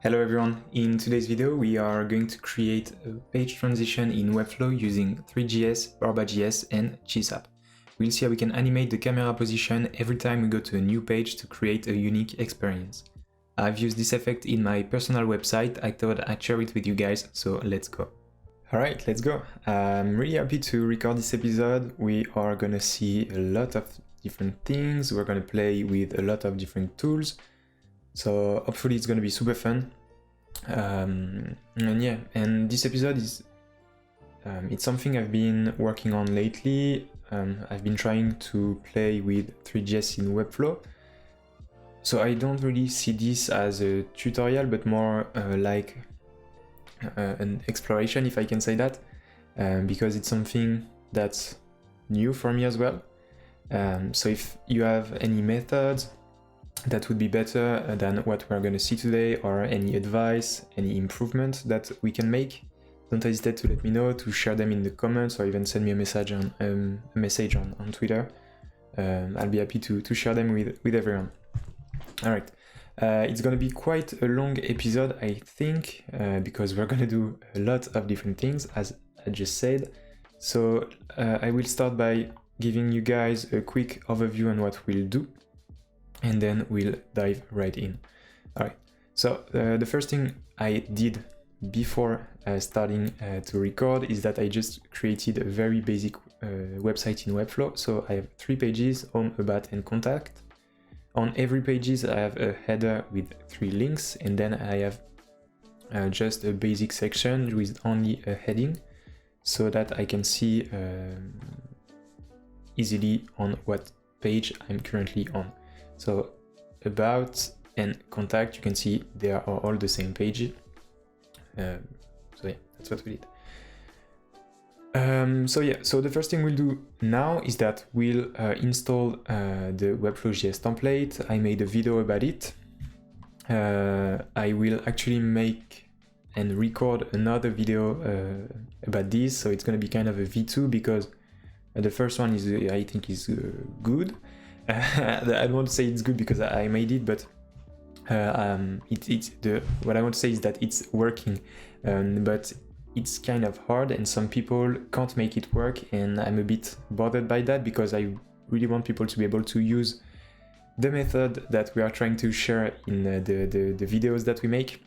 Hello everyone, in today's video we are going to create a page transition in Webflow using Three.js, Barba.js and GSAP. We'll see how we can animate the camera position every time we go to a new page to create a unique experience. I've used this effect in my personal website, I thought I'd share it with you guys, so let's go. Alright, let's go. I'm really happy to record this episode. We are gonna see a lot of different things, we're gonna play with a lot of different tools. So hopefully it's gonna be super fun. And this episode is it's something I've been working on lately. I've been trying to play with Three.js in Webflow. So I don't really see this as a tutorial, but more like an exploration, if I can say that, because it's something that's new for me as well. So if you have any methods that would be better than what we're going to see today, or any advice, any improvement that we can make, don't hesitate to let me know, to share them in the comments, or even send me a message on Twitter. I'll be happy to share them with everyone. Alright, it's going to be quite a long episode, I think, because we're going to do a lot of different things, as I just said. So I will start by giving you guys a quick overview on what we'll do, and then we'll dive right in. Alright, so the first thing I did before starting to record is that I just created a very basic website in Webflow. So I have 3 pages, home, about, and contact. On every pages I have a header with 3 links, and then I have just a basic section with only a heading, so that I can see easily on what page I'm currently on. So about and contact, you can see they are all the same page. So yeah, that's what we did. So the first thing we'll do now is that we'll install the Webflow.js template. I made a video about it. I will actually make and record another video about this, so it's going to be kind of a V2, because the first one is I think is good. I don't want to say it's good because I made it, but what I want to say is that it's working, but it's kind of hard, and some people can't make it work, and I'm a bit bothered by that, because I really want people to be able to use the method that we are trying to share in the videos that we make.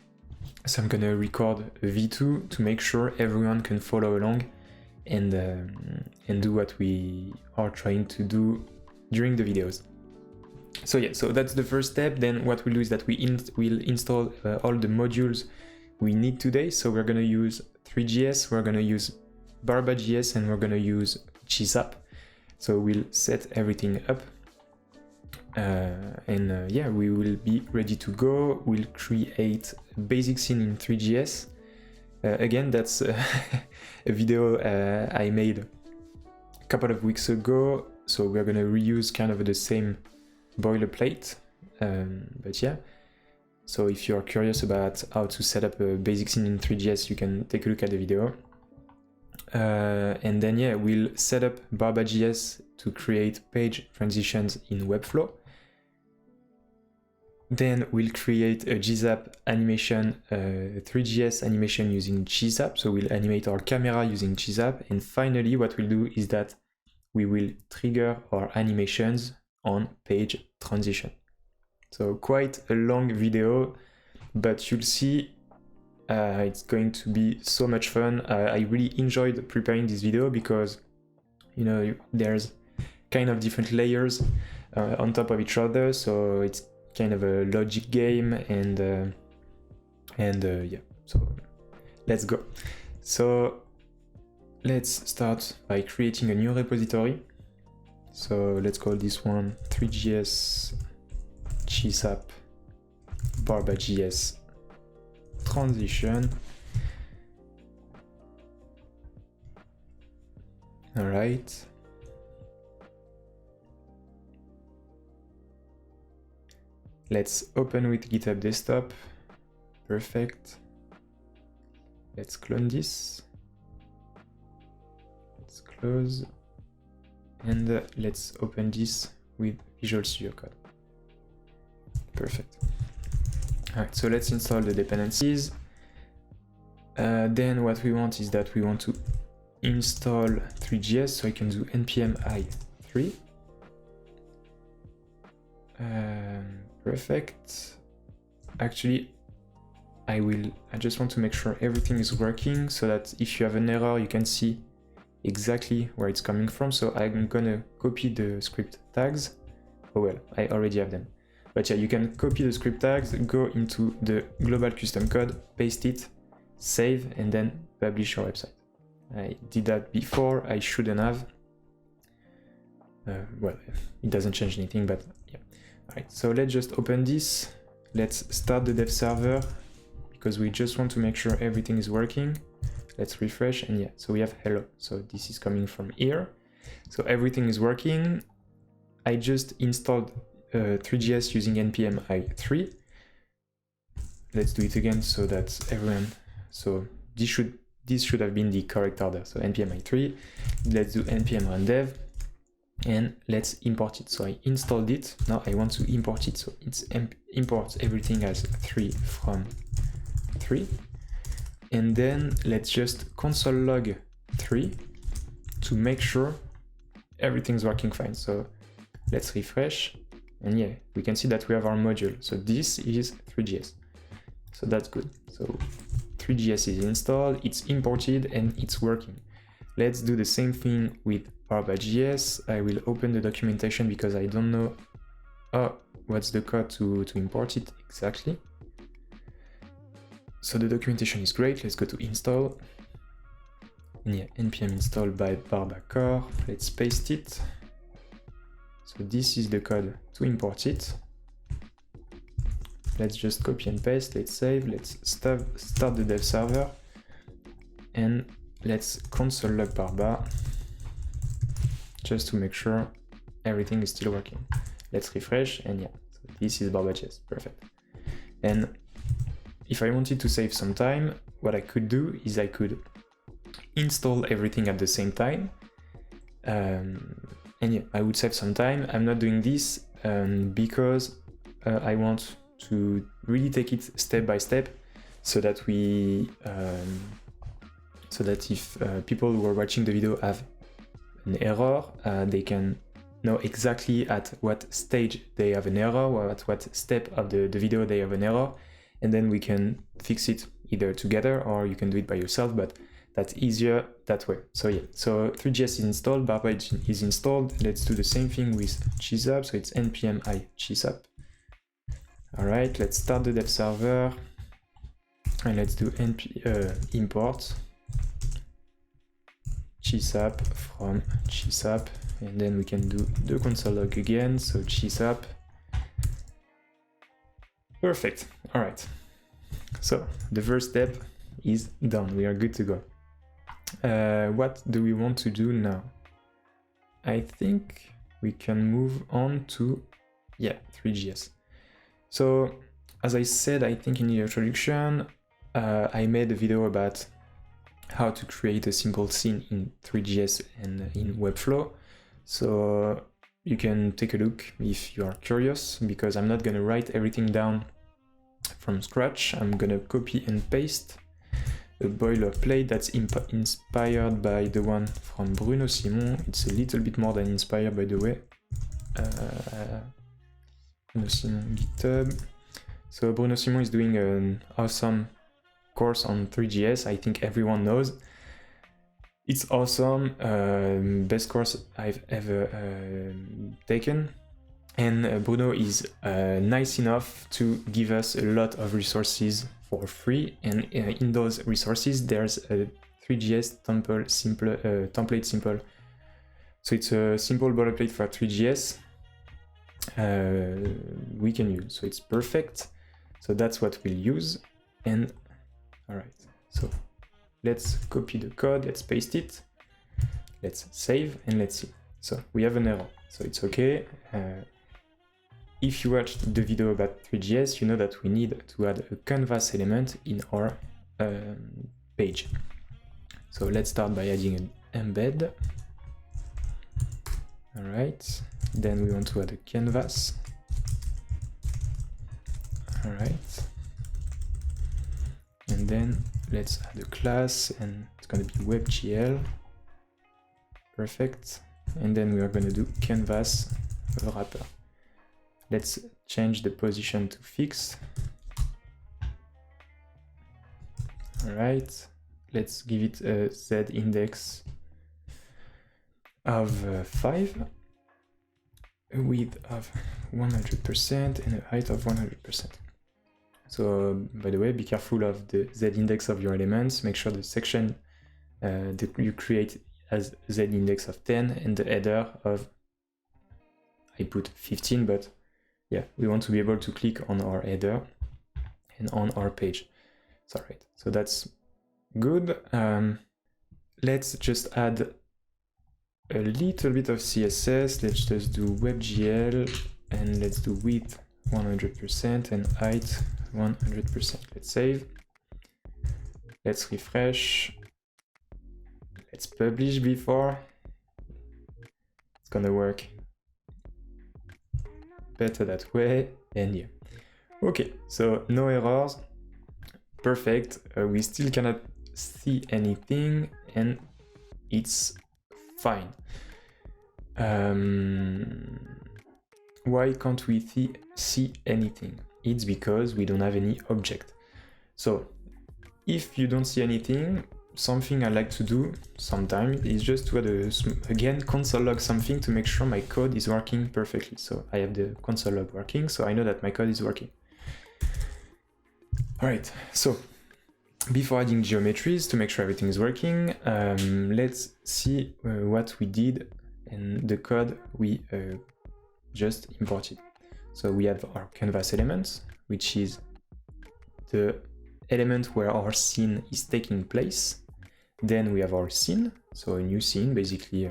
So I'm gonna record a V2 to make sure everyone can follow along and do what we are trying to do during the videos. So yeah, so that's the first step. Then what we'll do is that we'll install all the modules we need today. So we're going to use Three.js, we're going to use barbaJs, and we're going to use GSAP. So we'll set everything up, yeah, we will be ready to go. We'll create a basic scene in Three.js. Again, that's a video I made a couple of weeks ago. So we're going to reuse kind of the same boilerplate, but yeah. So if you're curious about how to set up a basic scene in Three.js, you can take a look at the video. And then yeah, we'll set up barbaJs to create page transitions in Webflow. Then we'll create a GSAP animation, Three.js animation using GSAP. So we'll animate our camera using GSAP. And finally, what we'll do is that we will trigger our animations on page transition. So quite a long video, but you'll see it's going to be so much fun. I really enjoyed preparing this video because, you know, there's kind of different layers on top of each other, so it's kind of a logic game, and yeah, so let's go. So let's start by creating a new repository. So let's call this one Three.js GSAP barbaJs transition. All right. Let's open with GitHub Desktop. Perfect. Let's clone this. Let's close. And let's open this with Visual Studio Code. Perfect. Alright, so let's install the dependencies. Then what we want is that we want to install Three.js, so I can do npm i3. Perfect. Actually, I just want to make sure everything is working so that if you have an error, you can see exactly where it's coming from. So I'm gonna copy the script tags. Oh well, I already have them. But yeah, you can copy the script tags, go into the global custom code, paste it, save, and then publish your website. I did that before, I shouldn't have. Well, it doesn't change anything, but yeah. Alright, so let's just open this. Let's start the dev server because we just want to make sure everything is working. Let's refresh, and yeah, so we have hello. So this is coming from here. So everything is working. I just installed Three.js using npm i3. Let's do it again so that everyone, so this should have been the correct order. So npm i3, let's do npm run dev, and let's import it. So I installed it, now I want to import it. So it's imports everything as 3 from 3. And then let's just console log 3 to make sure everything's working fine. So let's refresh, and yeah, we can see that we have our module. So this is Three.js. So that's good. So Three.js is installed, it's imported, and it's working. Let's do the same thing with barba.js. I will open the documentation because I don't know what's the code to import it exactly. So the documentation is great. Let's go to install. And yeah, npm install by barba core. Let's paste it. So this is the code to import it. Let's just copy and paste. Let's save. Let's start the dev server. And let's console log barba just to make sure everything is still working. Let's refresh, and yeah, so this is barba.js. Perfect. And if I wanted to save some time, what I could do is I could install everything at the same time. And yeah, I would save some time. I'm not doing this because I want to really take it step by step so that if people who are watching the video have an error, they can know exactly at what stage they have an error or at what step of the video they have an error, and then we can fix it either together or you can do it by yourself, but that's easier that way. So yeah, so Three.js is installed, Barba is installed. Let's do the same thing with GSAP, so it's npm i GSAP. All right, let's start the dev server, and let's do import GSAP from GSAP, and then we can do the console log again, so GSAP. Perfect. All right, so the first step is done. We are good to go. What do we want to do now? I think we can move on to, yeah, Three.js. So as I said, I think in the introduction, I made a video about how to create a simple scene in Three.js and in Webflow. So you can take a look if you are curious, because I'm not going to write everything down from scratch. I'm going to copy and paste a boilerplate that's inspired by the one from Bruno Simon. It's a little bit more than inspired, by the way. Bruno Simon GitHub. So Bruno Simon is doing an awesome course on Three.js. I think everyone knows. It's awesome, best course I've ever taken. And Bruno is nice enough to give us a lot of resources for free. And in those resources, there's a Three.js template simple. So it's a simple boilerplate for Three.js we can use. So it's perfect. So that's what we'll use. And all right, so let's copy the code, let's paste it, let's save, and let's see. So we have an error, so it's okay. If you watched the video about Three.js, you know that we need to add a canvas element in our page. So let's start by adding an embed. All right, then we want to add a canvas. All right, and then let's add a class, and it's going to be WebGL. Perfect. And then we are going to do canvas wrapper. Let's change the position to fixed. All right. Let's give it a Z index of 5, a width of 100%, and a height of 100%. So, by the way, be careful of the Z index of your elements. Make sure the section that you create has Z index of 10 and the header of, I put 15, but yeah, we want to be able to click on our header and on our page. It's all right. So that's good. Let's just add a little bit of CSS. Let's just do WebGL, and let's do width 100% and height 100%. Let's save. Let's refresh. Let's publish before. It's gonna work better that way. And yeah. Okay, so no errors. Perfect. We still cannot see anything, and it's fine. Why can't we see anything? It's because we don't have any object. So if you don't see anything, something I like to do sometimes is just to add again console log something to make sure my code is working perfectly. So I have the console log working, so I know that my code is working. All right, so before adding geometries to make sure everything is working, let's see what we did and the code we just imported. So we have our canvas element, which is the element where our scene is taking place. Then we have our scene, so a new scene, basically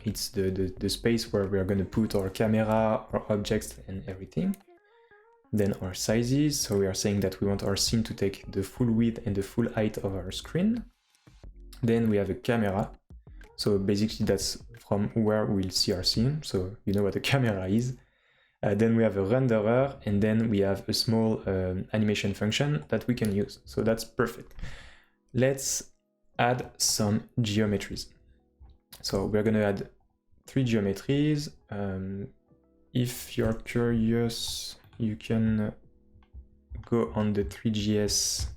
it's the space where we are going to put our camera, our objects and everything. Then our sizes, so we are saying that we want our scene to take the full width and the full height of our screen. Then we have a camera, so basically that's from where we'll see our scene, so you know what a camera is. Then we have a renderer, and then we have a small animation function that we can use, so that's perfect. Let's add some geometries. So we're going to add 3 geometries. If you're curious, you can go on the Three.js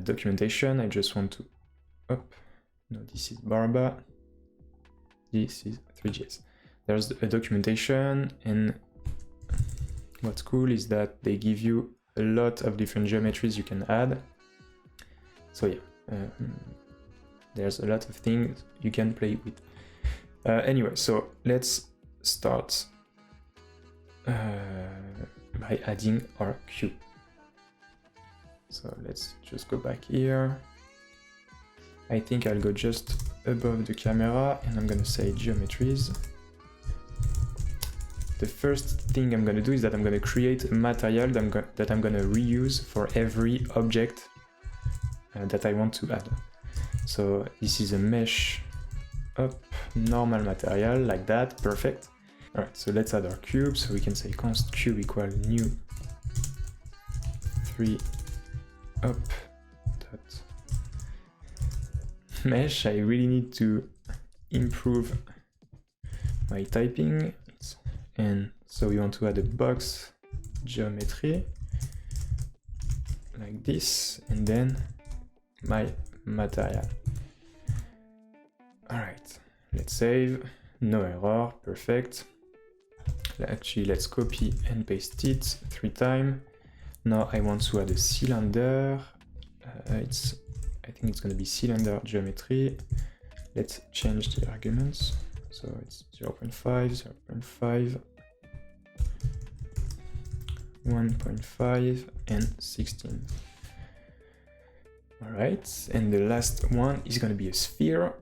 documentation. I just want to, no, this is Barba, this is Three.js. There's a documentation, and what's cool is that they give you a lot of different geometries you can add. So yeah, there's a lot of things you can play with. Anyway, so let's start by adding our cube. So let's just go back here. I think I'll go just above the camera, and I'm gonna say geometries. The first thing I'm gonna do is that I'm gonna create a material that I'm gonna reuse for every object that I want to add. So this is a mesh normal material like that, perfect. All right, so let's add our cube. So we can say const cube equal new 3 up dot mesh. I really need to improve my typing. And so we want to add a box geometry like this, and then my material. All right, let's save. No error, perfect. Actually, let's copy and paste it 3 times. Now I want to add a cylinder. I think it's going to be cylinder geometry. Let's change the arguments. So it's 0.5, 0.5, 1.5, and 16. All right, and the last one is going to be a sphere.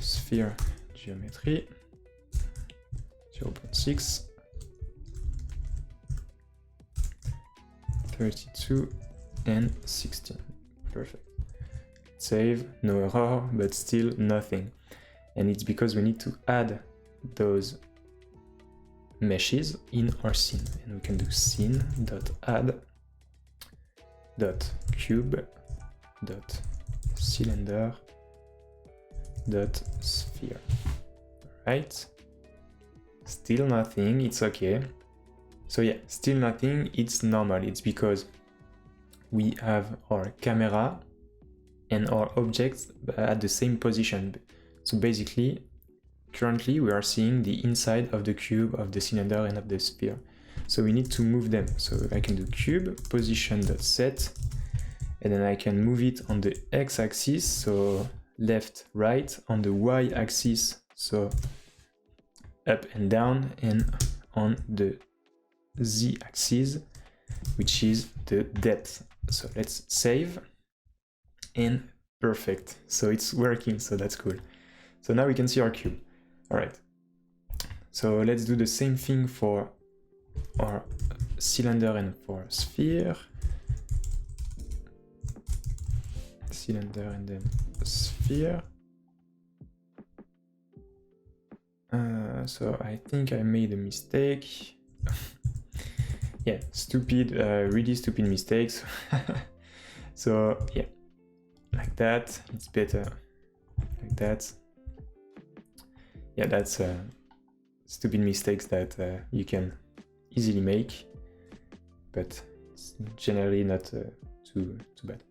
Sphere geometry 0.6, 32, and 16. Perfect. Save, no error, but still nothing. And it's because we need to add those meshes in our scene, and we can do scene.add.cube.cylinder.sphere. Right? Still nothing, it's okay. So yeah, still nothing, it's normal. It's because we have our camera and our objects at the same position. So basically, currently we are seeing the inside of the cube, of the cylinder, and of the sphere. So we need to move them. So I can do cube position.set, and then I can move it on the x-axis, so left, right, on the y-axis, so up and down, and on the z-axis, which is the depth. So let's save, and perfect. So it's working, so that's cool. So now we can see our cube. All right. So let's do the same thing for our cylinder and for sphere. Cylinder and then sphere. So I think I made a mistake. Yeah, stupid, really stupid mistakes. So yeah, like that, it's better like that. Yeah, that's stupid mistakes that you can easily make, but it's generally not too bad.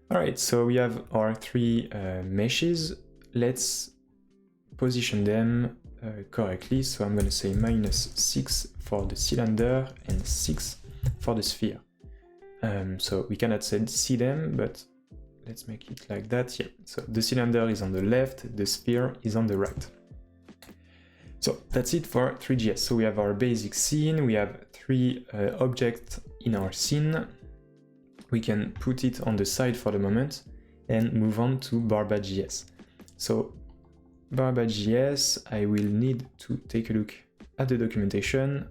All right, so we have our three meshes. Let's position them correctly. So I'm going to say -6 for the cylinder and 6 for the sphere. So we cannot see them, but let's make it like that. Yeah. So the cylinder is on the left, the sphere is on the right. So that's it for Three.js. So we have our basic scene, we have three objects in our scene. We can put it on the side for the moment and move on to Barba.js. So Barba.js, I will need to take a look at the documentation.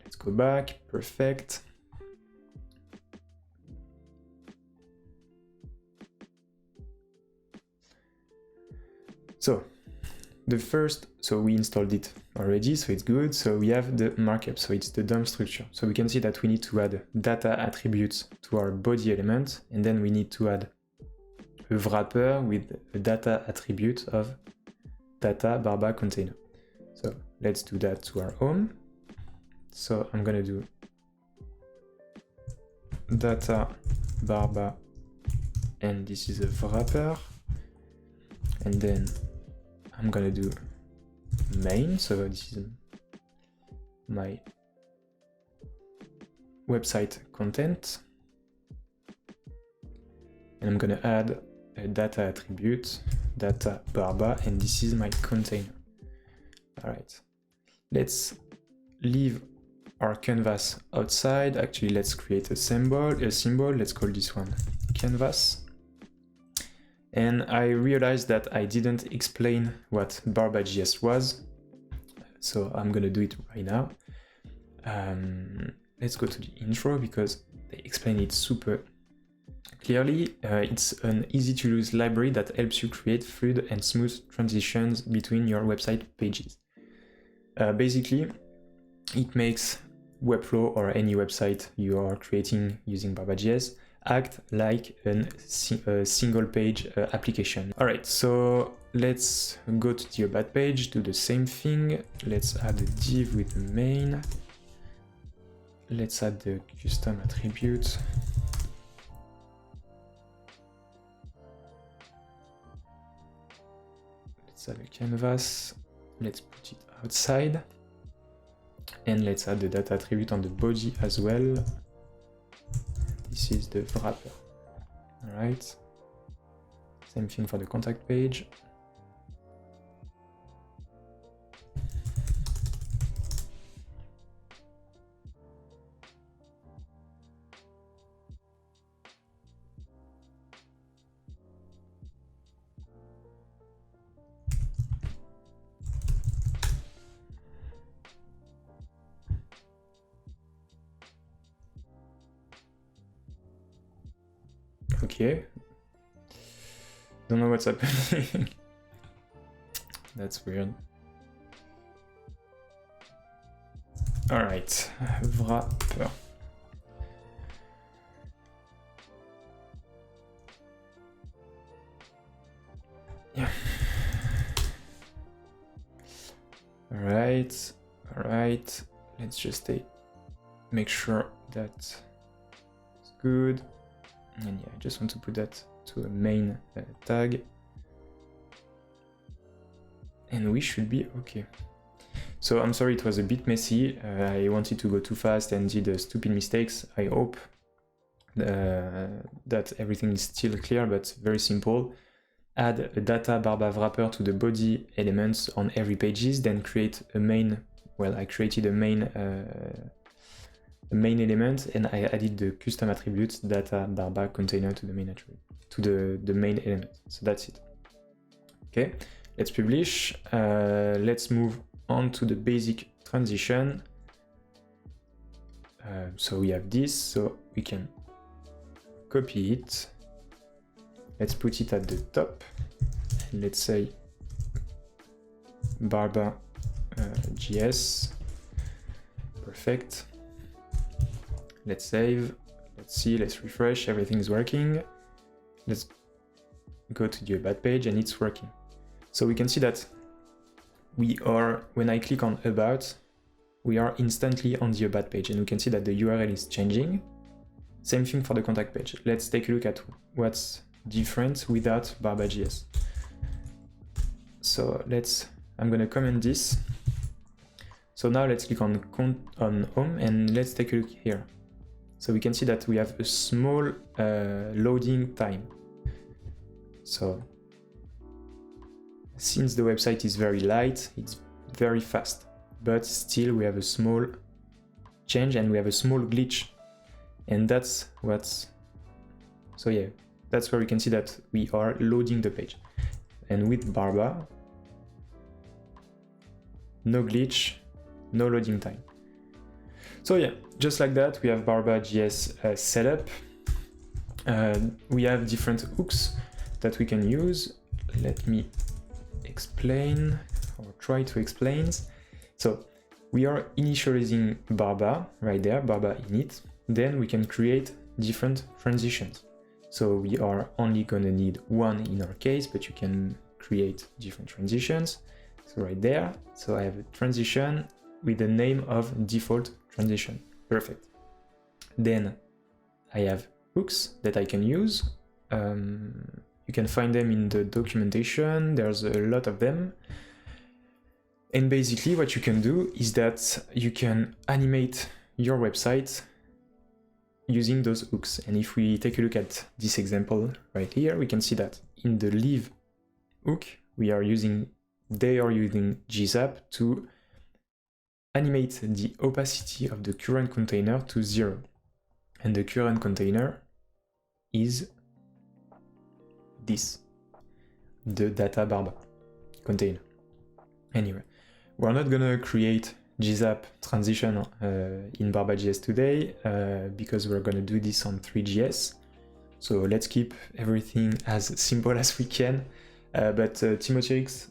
Let's go back, perfect. So the first, so we installed it already, so it's good. So we have the markup, so it's the DOM structure. So we can see that we need to add data attributes to our body element, and then we need to add a wrapper with a data attribute of data barba container. So let's do that to our home. So I'm gonna do data barba, and this is a wrapper, and then I'm gonna do main, so this is my website content, and I'm gonna add a data attribute, data barba, and this is my container. All right, let's leave our canvas outside. Actually, let's create a symbol. Let's call this one canvas. And I realized that I didn't explain what barbaJs was, so I'm gonna do it right now. Let's go to the intro because they explain it super clearly. It's an easy-to-use library that helps you create fluid and smooth transitions between your website pages. Basically, it makes Webflow or any website you are creating using barbaJs act like a single page application. All right, so let's go to the about page, do the same thing. Let's add a div with the main. Let's add the custom attribute. Let's add a canvas. Let's put it outside. And let's add the data attribute on the body as well. This is the wrapper. All right. Same thing for the contact page. Okay. Don't know what's happening. That's weird. All right, wrapper. Yeah. All right. Let's just make sure that's good. And yeah, I just want to put that to a main tag. And we should be okay. So I'm sorry it was a bit messy. I wanted to go too fast and did stupid mistakes. I hope that everything is still clear, but very simple. Add a data Barba wrapper to the body elements on every pages, then create a main. Well, I created a main element, and I added the custom attribute data Barba container to the main attribute, to the main element. So that's it. Okay, let's publish. Let's move on to the basic transition. So we have this, so we can copy it. Let's put it at the top. And let's say barbaJs. Perfect. Let's save. Let's see, let's refresh. Everything is working. Let's go to the About page and it's working. So we can see that we are, when I click on About, we are instantly on the About page, and we can see that the URL is changing. Same thing for the contact page. Let's take a look at what's different without barbaJs. So I'm gonna comment this. So now let's click on Home and let's take a look here. So we can see that we have a small loading time. So since the website is very light, it's very fast, but still we have a small change and we have a small glitch. And that's so yeah, that's where we can see that we are loading the page. And with Barba, no glitch, no loading time. So yeah, just like that, we have barbaJs set up. We have different hooks that we can use. Let me explain or try to explain. So we are initializing Barba right there, Barba init. Then we can create different transitions. So we are only gonna need one in our case, but you can create different transitions. So right there, so I have a transition with the name of default transition. Perfect. Then I have hooks that I can use. You can find them in the documentation. There's a lot of them. And basically what you can do is that you can animate your website using those hooks. And if we take a look at this example right here, we can see that in the leave hook, they are using GSAP to animate the opacity of the current container to 0. And the current container is this, the data Barba container. Anyway, we're not gonna create GSAP transition in barbaJs today because we're gonna do this on Three.js. So let's keep everything as simple as we can. But Timotheus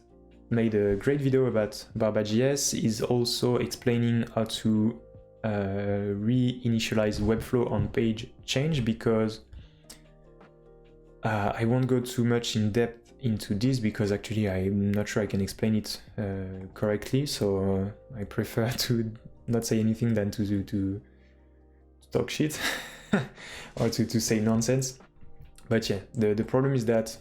made a great video about barbaJs. He's also explaining how to reinitialize Webflow on page change, because I won't go too much in depth into this because actually I'm not sure I can explain it correctly, so I prefer to not say anything than to talk shit or to say nonsense. But yeah, the problem is that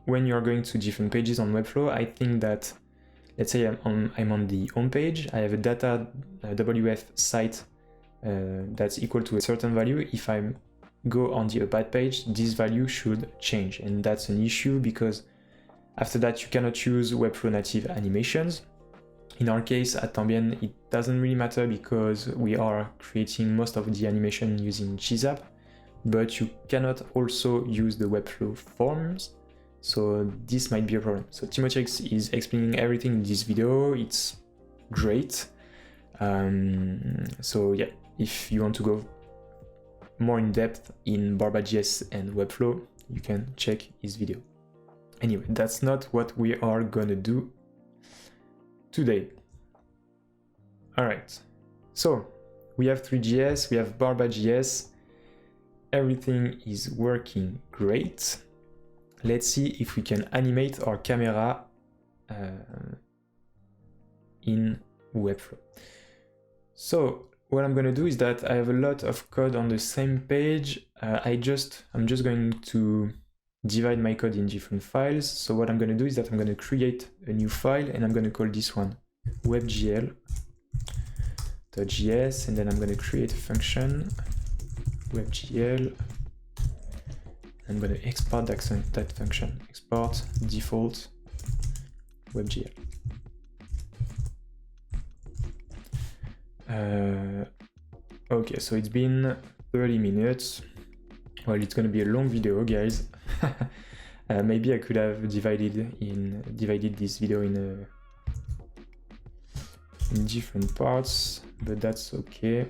when you're going to different pages on Webflow, I think that, let's say I'm on the home page, I have a data WF site that's equal to a certain value. If I go on the About page, this value should change, and that's an issue because after that you cannot use Webflow native animations. In our case at Tambien, it doesn't really matter because we are creating most of the animation using GSAP, but you cannot also use the Webflow forms. So this might be a problem. So Timotheus is explaining everything in this video. It's great. So yeah, if you want to go more in depth in barbaJs and Webflow, you can check his video. Anyway, that's not what we are gonna do today. All right, so we have Three.js, we have Barba.js. Everything is working great. Let's see if we can animate our camera in Webflow. So what I'm going to do is that I have a lot of code on the same page. I'm just going to divide my code in different files. So what I'm going to do is that I'm going to create a new file, and I'm going to call this one webgl.js, and then I'm going to create a function webgl. I'm going to export that function, export default webgl. Okay, so it's been 30 minutes. Well, it's going to be a long video, guys. Maybe I could have divided this video in different parts, but that's okay.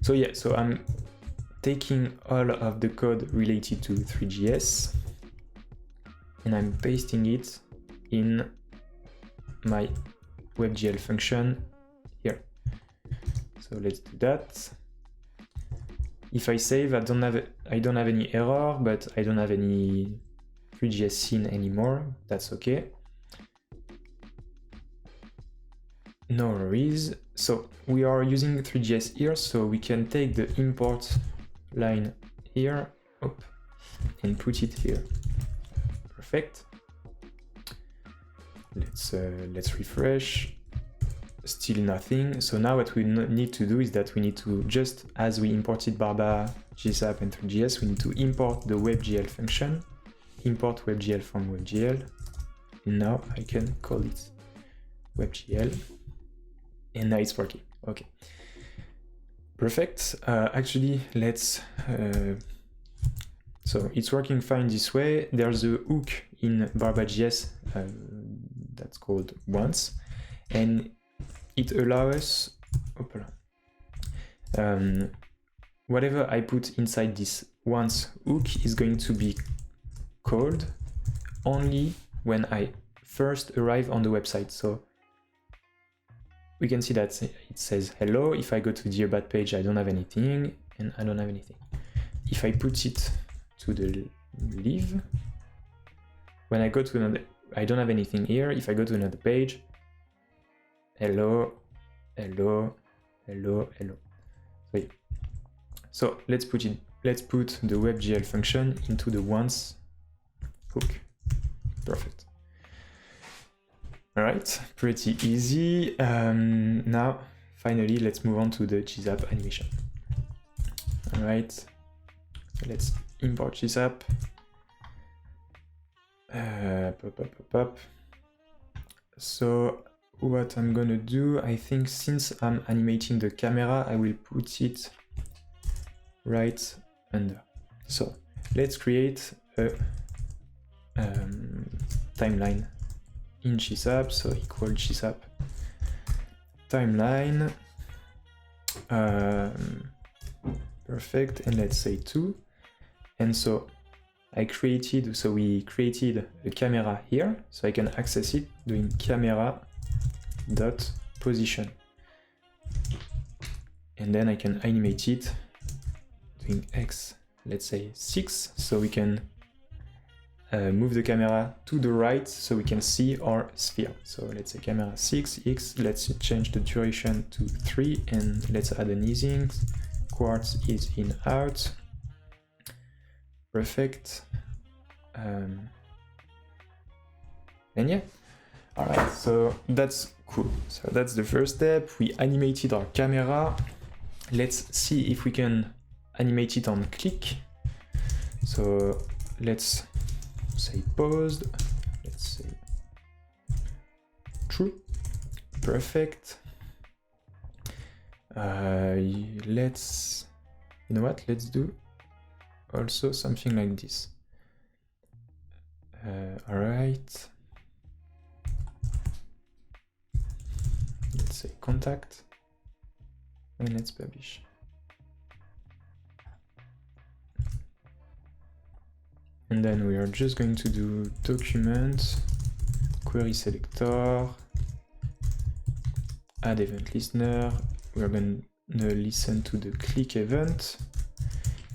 So yeah, so I'm taking all of the code related to Three.js and I'm pasting it in my WebGL function here. So let's do that. If I save, I don't have any error, but I don't have any Three.js scene anymore. That's okay. No worries. So we are using Three.js here, so we can take the import line here and put it here. Perfect. Let's refresh. Still nothing. So now what we need to do is that we need to, just as we imported Barba, GSAP and Three.js, we need to import the WebGL function, import WebGL from WebGL. And now I can call it WebGL. And now it's working. Okay. Perfect. Actually, let's... so it's working fine this way. There's a hook in barbaJS that's called once, and it allows whatever I put inside this once hook is going to be called only when I first arrive on the website. So we can see that it says hello. If I go to the about page, I don't have anything, and I don't have anything. If I put it to the leave, when I go to another, I don't have anything here. If I go to another page, hello, hello, hello, hello. So let's put the WebGL function into the once hook. Perfect. All right, pretty easy. Now, finally, let's move on to the GSAP animation. All right, so let's import GSAP. So what I'm gonna do, I think since I'm animating the camera, I will put it right under. So let's create a timeline in GSAP, so equal GSAP timeline. Perfect, and let's say 2. And so we created a camera here, so I can access it doing camera.position. And then I can animate it doing x, let's say 6, so we can move the camera to the right so we can see our sphere. So let's say camera 6x, let's change the duration to 3 and let's add an easing. Quartz is in out. Perfect. And yeah, all right, so that's cool. So that's the first step. We animated our camera. Let's see if we can animate it on click. So let's say paused, let's say true. Perfect. Let's, you know what, let's do also something like this. All right, let's say contact and let's publish. And then we are just going to do document, query selector, add event listener. We're going to listen to the click event.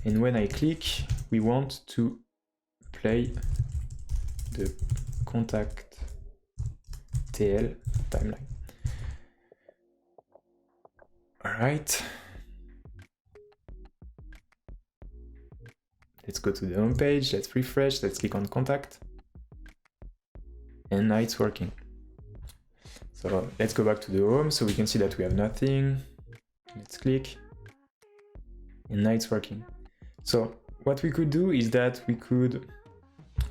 And when I click, we want to play the contact TL timeline. All right. Let's go to the home page. Let's refresh. Let's click on contact. And now it's working. So let's go back to the home so we can see that we have nothing. Let's click. And now it's working. So what we could do is that we could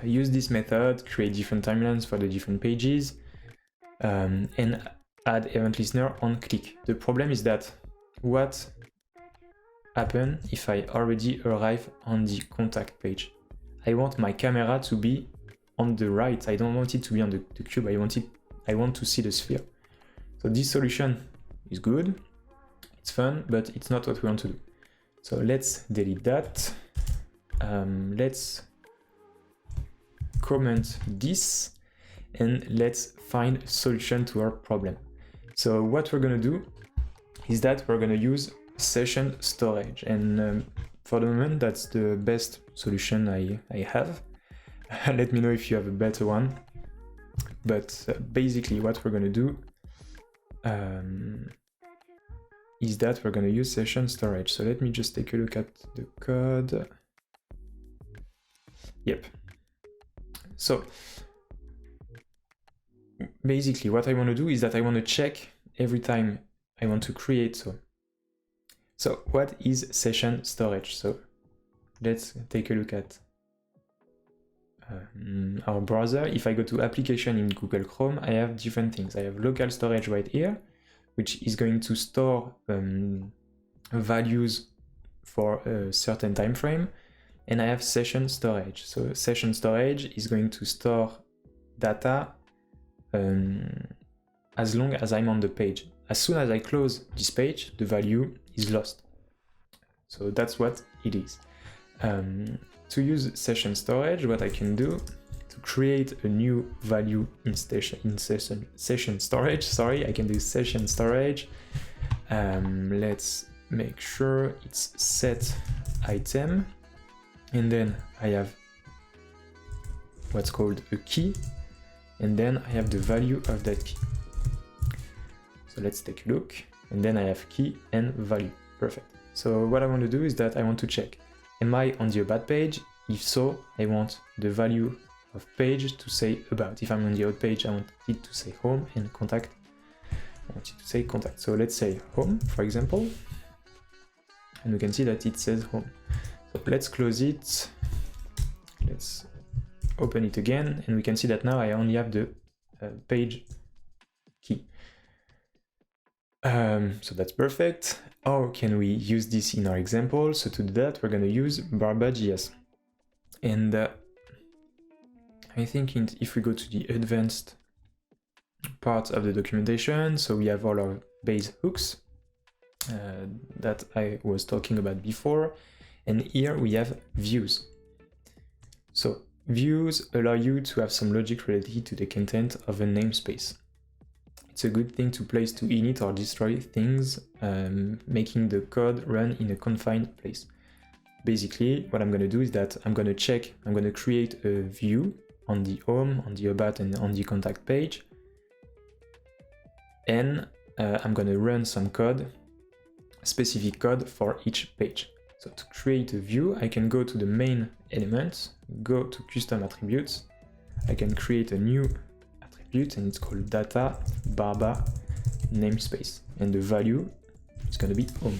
use this method, create different timelines for the different pages, and add event listener on click. The problem is that what happens if I already arrive on the contact page? I want my camera to be on the right. I don't want it to be on the cube. I want to see the sphere. So this solution is good. It's fun, but it's not what we want to do. So let's delete that. Let's comment this and let's find a solution to our problem. So what we're going to do is that we're going to use sessionStorage, and for the moment that's the best solution I have. Let me know if you have a better one. But basically what we're going to do is that we're going to use sessionStorage. So let me just take a look at the code. Yep. So basically what I want to do is that I want to check every time I want to create. So what is sessionStorage? So let's take a look at our browser. If I go to application in Google Chrome, I have different things. I have local storage right here, which is going to store values for a certain time frame. And I have sessionStorage. So sessionStorage is going to store data as long as I'm on the page. As soon as I close this page, the value is lost. So that's what it is. To use sessionStorage, what I can do to create a new value in sessionStorage, sorry, I can do sessionStorage. Let's make sure it's set item, and then I have what's called a key, and then I have the value of that key. So let's take a look, and then I have key and value. Perfect. So what I want to do is that I want to check, am I on the about page? If so, I want the value of page to say about. If I'm on the out page, I want it to say home, and contact, I want it to say contact. So let's say home, for example, and we can see that it says home. So let's close it. Let's open it again, and we can see that now I only have the page key. So that's perfect. How can we use this in our example? So to do that, we're going to use Barba.js. And I think if we go to the advanced part of the documentation, so we have all our base hooks that I was talking about before. And here we have views. So views allow you to have some logic related to the content of a namespace. It's a good thing to place to init or destroy things, making the code run in a confined place. Basically, what I'm going to do is that I'm going to create a view on the home, on the about, and on the contact page. And I'm going to run some code, specific code for each page. So to create a view, I can go to the main element, go to custom attributes. I can create a new attribute, and it's called data barba namespace. And the value is going to be home.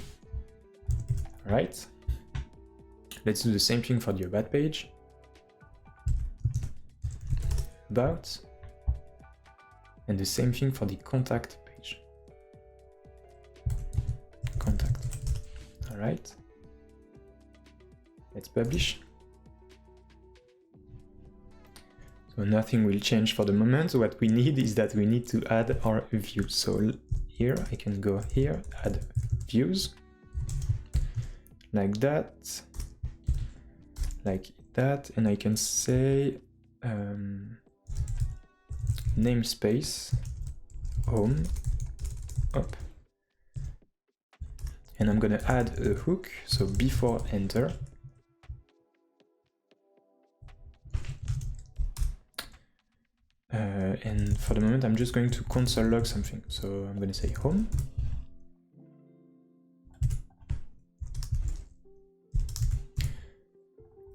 All right. Let's do the same thing for the about page. About. And the same thing for the contact page. Contact. All right. Let's publish. So nothing will change for the moment. So what we need is that we need to add our views. So here I can go here, add views. Like that. Like that. And I can say namespace home up. And I'm gonna add a hook, so before enter. And for the moment, I'm just going to console log something. So I'm gonna say home.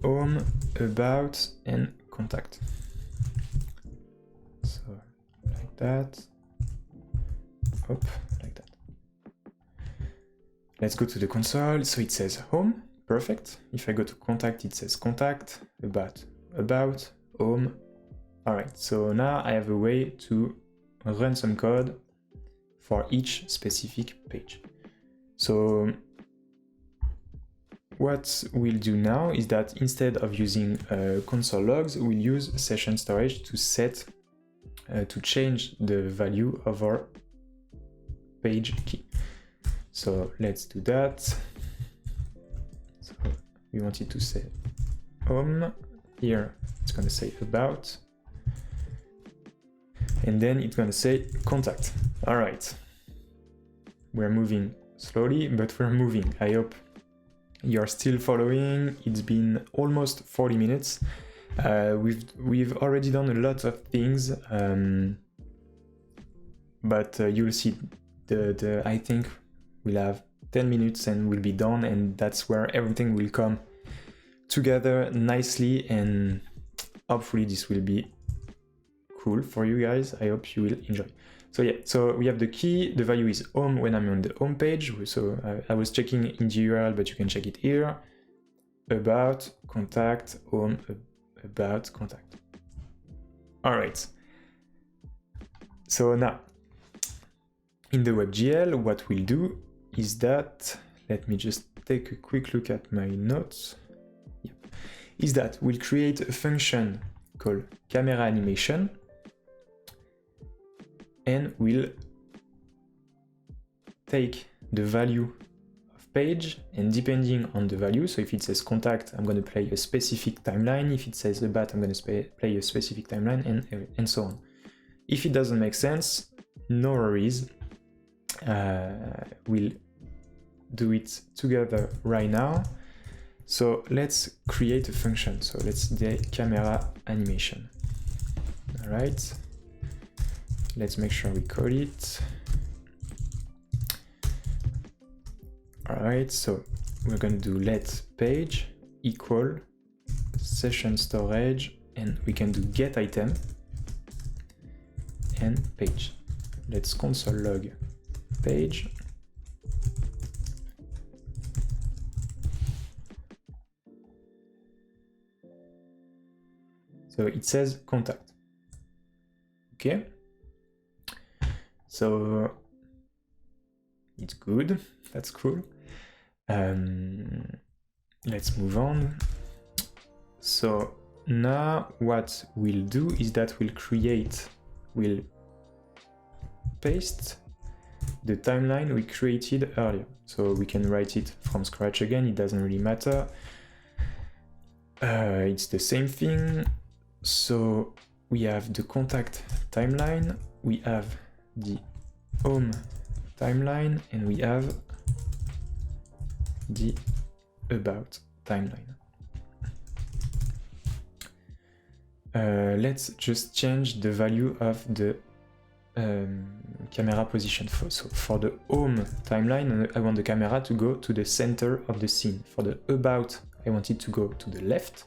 Home, about, and contact. So like that. Up, like that. Let's go to the console. So it says home, perfect. If I go to contact, it says contact, about, home. All right, so now I have a way to run some code for each specific page. So what we'll do now is that instead of using console logs, we'll use sessionStorage to set, to change the value of our page key. So let's do that. So we want it to say home. Here it's going to say about. And then it's going to say contact. All right. We're moving slowly, but we're moving. I hope you're still following. It's been almost 40 minutes. We've already done a lot of things, but you'll see I think we'll have 10 minutes and we'll be done, and that's where everything will come together nicely, and hopefully this will be cool for you guys. I hope you will enjoy. So yeah, so we have the key, the value is home when I'm on the home page. So I was checking in the URL, but you can check it here. About, contact, home, about, contact. All right. So now, in the WebGL, what we'll do is that, let me just take a quick look at my notes. Yep. Is that we'll create a function called camera animation, and we'll take the value of page, and depending on the value, so if it says contact, I'm going to play a specific timeline. If it says about, I'm going to play a specific timeline, and so on. If it doesn't make sense, no worries. We'll do it together right now. So let's create a function. So let's do camera animation. All right. Let's make sure we code it. All right, so we're going to do let page equal sessionStorage, and we can do get item and page. Let's console log page. So it says contact. Okay. So it's good, that's cool. Let's move on. So now what we'll do is that we'll paste the timeline we created earlier. So we can write it from scratch again, it doesn't really matter. It's the same thing. So we have the contact timeline, we have the home timeline, and we have the about timeline. Let's just change the value of the camera position. So for the home timeline, I want the camera to go to the center of the scene. For the about, I want it to go to the left.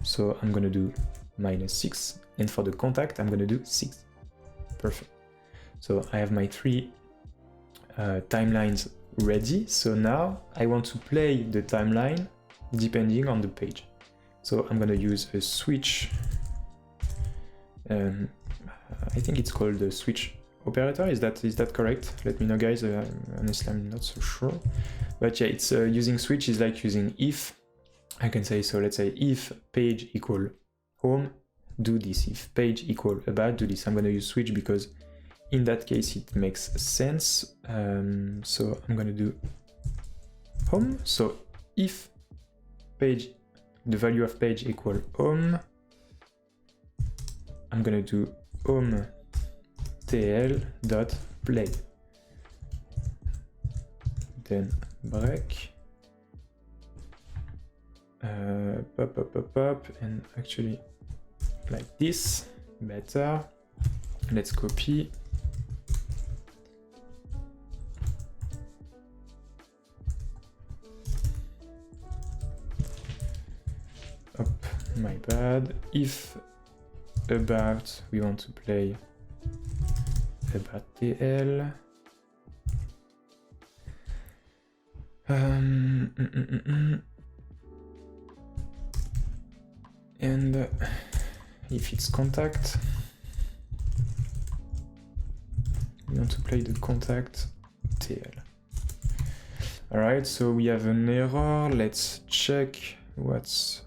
So I'm gonna do -6, and for the contact, I'm gonna do 6. Perfect. So I have my 3 timelines ready. So now I want to play the timeline depending on the page. So I'm gonna use a switch. I think it's called the switch operator. Is that correct? Let me know, guys. Honestly, I'm not so sure. But yeah, it's using switch is like using if. I can say, so let's say if page equal home, do this. If page equal about, do this. I'm gonna use switch because in that case it makes sense. So I'm gonna do home. So if page, the value of page equal home, I'm gonna do home tl dot play. then break, pop, and actually like this, better. Let's copy. Up, my bad. If about, we want to play about TL. And if it's contact, we want to play the contact TL. Alright, so we have an error. Let's check what's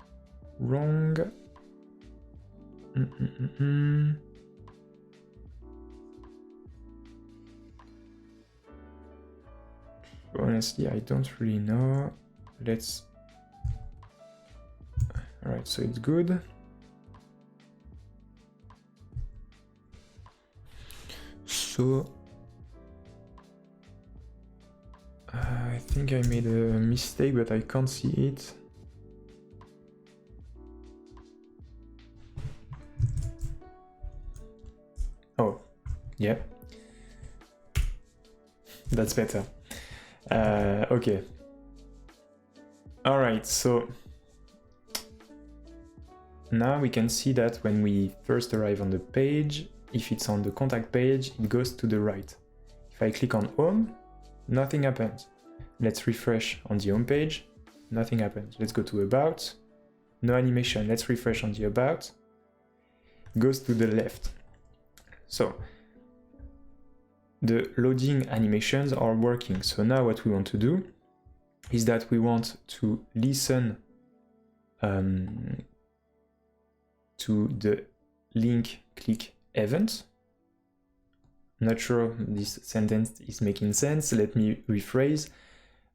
wrong. Honestly, I don't really know. Let's... Alright, so it's good. So... I think I made a mistake, but I can't see it. Oh, yeah. That's better. Okay. Alright, so now we can see that when we first arrive on the page, if it's on the contact page, it goes to the right. If I click on home, nothing happens. Let's refresh on the home page, nothing happens. Let's go to about, no animation. Let's refresh on the about, it goes to the left. So the loading animations are working. So now what we want to do is that we want to listen to the link click event. Not sure this sentence is making sense. Let me rephrase.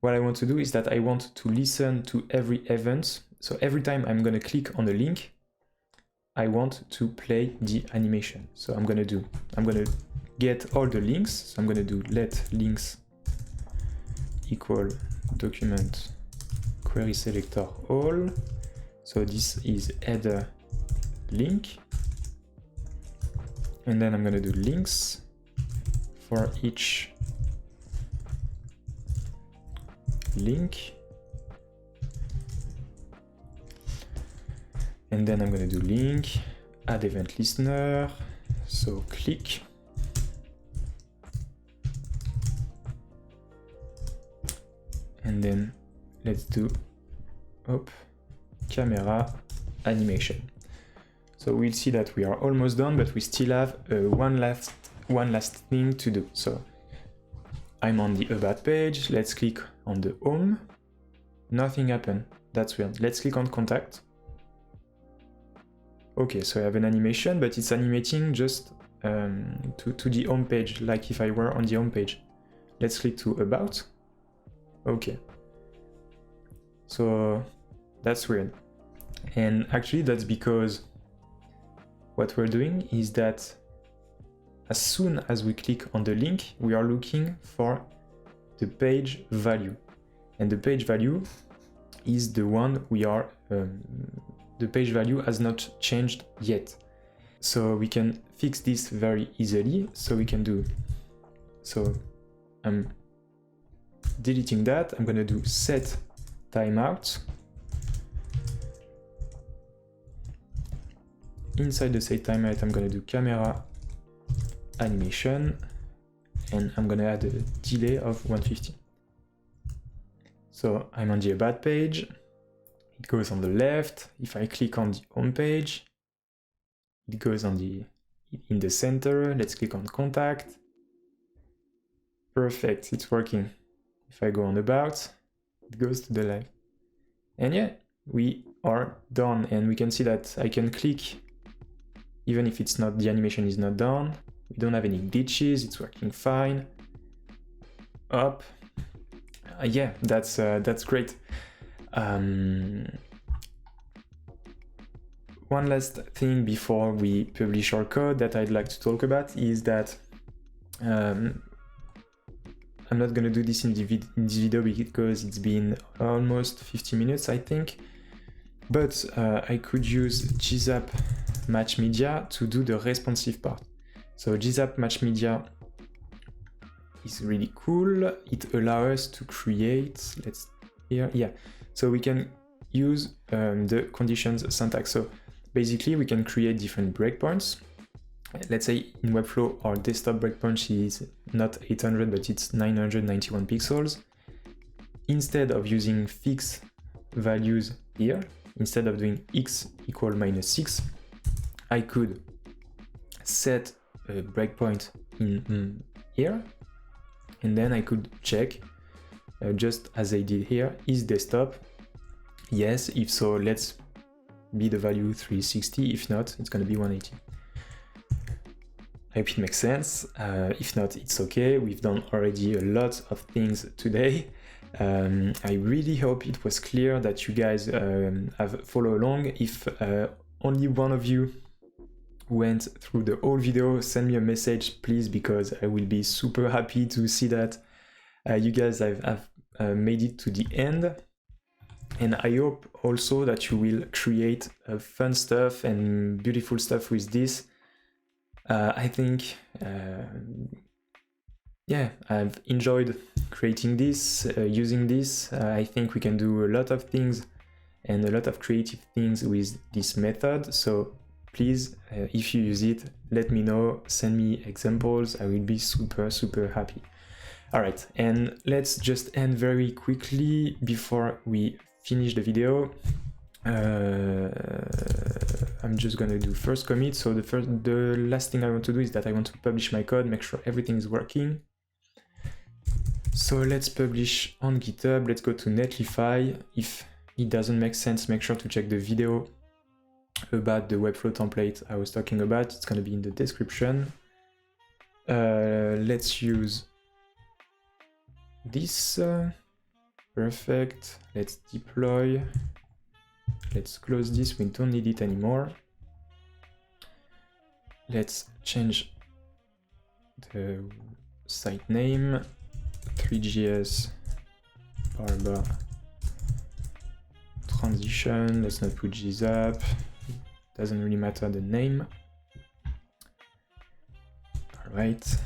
What I want to do is that I want to listen to every event. So every time I'm going to click on a link, I want to play the animation. So I'm going to get all the links. So I'm going to do let links equal document query selector all. So this is header link. And then I'm going to do links for each link. And then I'm going to do link, add event listener, so click. And then let's do camera animation. So we'll see that we are almost done, but we still have one last thing to do. So I'm on the about page. Let's click on the home. Nothing happened. That's weird. Let's click on contact. Okay, so I have an animation, but it's animating just to the home page, like if I were on the home page. Let's click to about. Okay. So that's weird. And actually that's because what we're doing is that as soon as we click on the link, we are looking for the page value. And the page value is the one we are, the page value has not changed yet. So we can fix this very easily. So we can do, so I'm deleting that. I'm going to do set timeout. Inside the set timeout, I'm going to do camera animation, and I'm going to add a delay of 150. So I'm on the about page. It goes on the left. If I click on the home page, it goes on in the center. Let's click on contact. Perfect, it's working. If I go on about, it goes to the left. And yeah, we are done. And we can see that I can click even if it's not, the animation is not done. We don't have any glitches, it's working fine. Up. Yeah, that's great. One last thing before we publish our code that I'd like to talk about is that I'm not gonna do this in this video because it's been almost 50 minutes, I think. But I could use GSAP Match Media to do the responsive part. So GSAP Match Media is really cool. It allows us to create, so we can use the conditions syntax. So basically we can create different breakpoints. Let's say in Webflow our desktop breakpoint is not 800 but it's 991 pixels. Instead of using fixed values here, instead of doing x equal -6, I could set a breakpoint in here, and then I could check, just as I did here, is desktop? Yes, if so, let's be the value 360, if not, it's gonna be 180. I hope it makes sense. If not, it's okay. We've done already a lot of things today. I really hope it was clear, that you guys have followed along. If only one of you went through the whole video, send me a message, please, because I will be super happy to see that you guys have made it to the end. And I hope also that you will create fun stuff and beautiful stuff with this. I think, yeah, I've enjoyed creating this, using this. I think we can do a lot of things and a lot of creative things with this method. So please, if you use it, let me know, send me examples. I will be super, super happy. All right, and let's just end very quickly before we finish the video. I'm just gonna do first commit. So the last thing I want to do is that I want to publish my code, make sure everything is working. So let's publish on GitHub. Let's go to Netlify. If it doesn't make sense, make sure to check the video about the Webflow template I was talking about. It's gonna be in the description. Let's use this. Perfect. Let's deploy. Let's close this, we don't need it anymore. Let's change the site name, Three.js Barba transition. Let's not put GSAP, doesn't really matter the name. All right,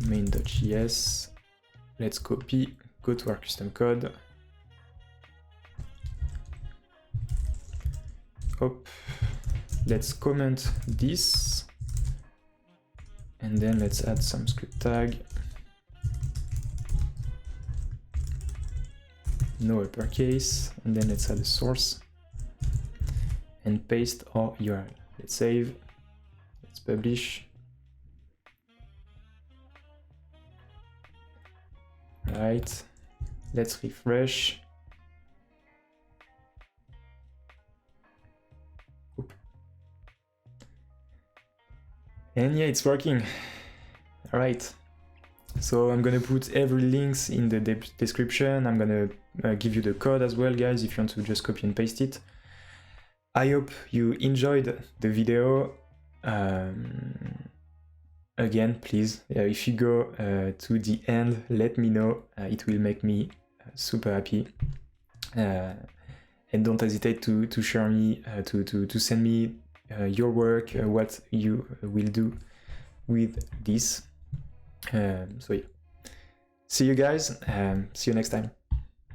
main.js. Let's copy, go to our custom code. Hop. Let's comment this, and then let's add some script tag. No uppercase, and then let's add a source and paste our URL. Let's save, let's publish. Right, let's refresh. And yeah, it's working. All right. So I'm gonna put every links in the description. I'm gonna give you the code as well, guys, if you want to just copy and paste it. I hope you enjoyed the video. Again, please, if you go to the end, let me know. It will make me super happy. And don't hesitate to share me, to send me your work, what you will do with this. So yeah, see you guys, see you next time.